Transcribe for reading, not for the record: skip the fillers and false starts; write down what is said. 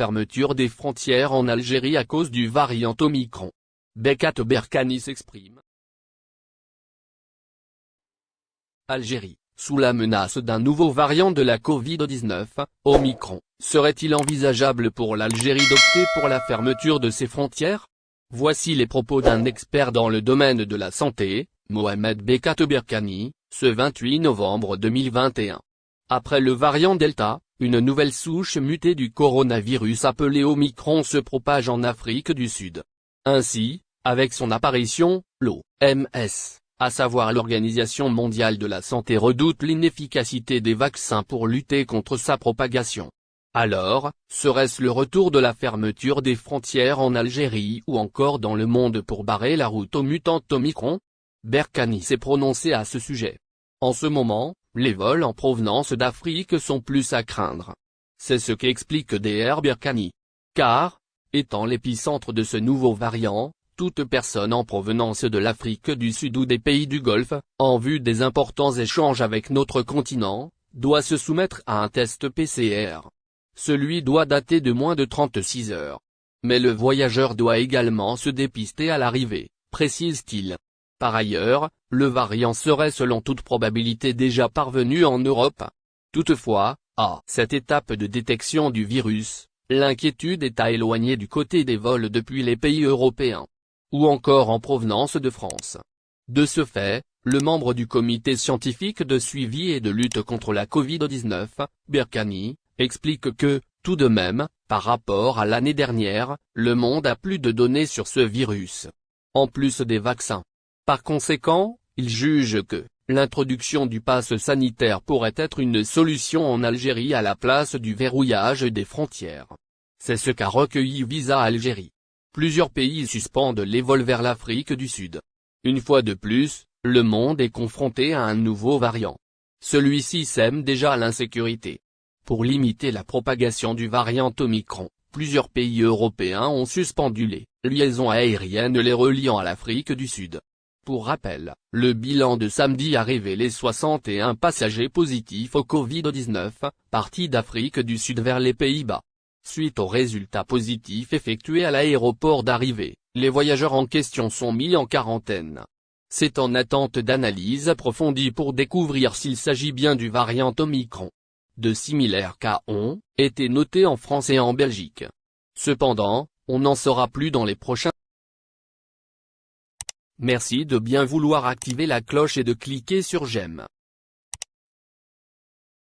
fermeture des frontières en Algérie à cause du variant Omicron. Bekat Berkani s'exprime. Algérie, sous la menace d'un nouveau variant de la Covid-19, Omicron, serait-il envisageable pour l'Algérie d'opter pour la fermeture de ses frontières? Voici les propos d'un expert dans le domaine de la santé, Mohamed Bekat Berkani, ce 28 novembre 2021. Après le variant Delta, une nouvelle souche mutée du coronavirus appelée Omicron se propage en Afrique du Sud. Ainsi, avec son apparition, l'OMS, à savoir l'Organisation mondiale de la santé, redoute l'inefficacité des vaccins pour lutter contre sa propagation. Alors, serait-ce le retour de la fermeture des frontières en Algérie ou encore dans le monde pour barrer la route aux mutantes Omicron? Berkani s'est prononcé à ce sujet. En ce moment, les vols en provenance d'Afrique sont plus à craindre. C'est ce qu'explique Dr Berkani. Car, étant l'épicentre de ce nouveau variant, toute personne en provenance de l'Afrique du Sud ou des pays du Golfe, en vue des importants échanges avec notre continent, doit se soumettre à un test PCR. Celui doit dater de moins de 36 heures. Mais le voyageur doit également se dépister à l'arrivée, précise-t-il. Par ailleurs, le variant serait selon toute probabilité déjà parvenu en Europe. Toutefois, à cette étape de détection du virus, l'inquiétude est à éloigner du côté des vols depuis les pays européens, ou encore en provenance de France. De ce fait, le membre du comité scientifique de suivi et de lutte contre la Covid-19, Berkani, explique que, tout de même, par rapport à l'année dernière, le monde a plus de données sur ce virus, en plus des vaccins. Par conséquent, il juge que l'introduction du pass sanitaire pourrait être une solution en Algérie à la place du verrouillage des frontières. C'est ce qu'a recueilli Visa Algérie. Plusieurs pays suspendent les vols vers l'Afrique du Sud. Une fois de plus, le monde est confronté à un nouveau variant. Celui-ci sème déjà l'insécurité. Pour limiter la propagation du variant Omicron, plusieurs pays européens ont suspendu les liaisons aériennes les reliant à l'Afrique du Sud. Pour rappel, le bilan de samedi a révélé 61 passagers positifs au Covid-19, partis d'Afrique du Sud vers les Pays-Bas. Suite aux résultats positifs effectués à l'aéroport d'arrivée, les voyageurs en question sont mis en quarantaine. C'est en attente d'analyse approfondie pour découvrir s'il s'agit bien du variant Omicron. De similaires cas ont été notés en France et en Belgique. Cependant, on n'en saura plus dans les prochains. Merci de bien vouloir activer la cloche et de cliquer sur j'aime.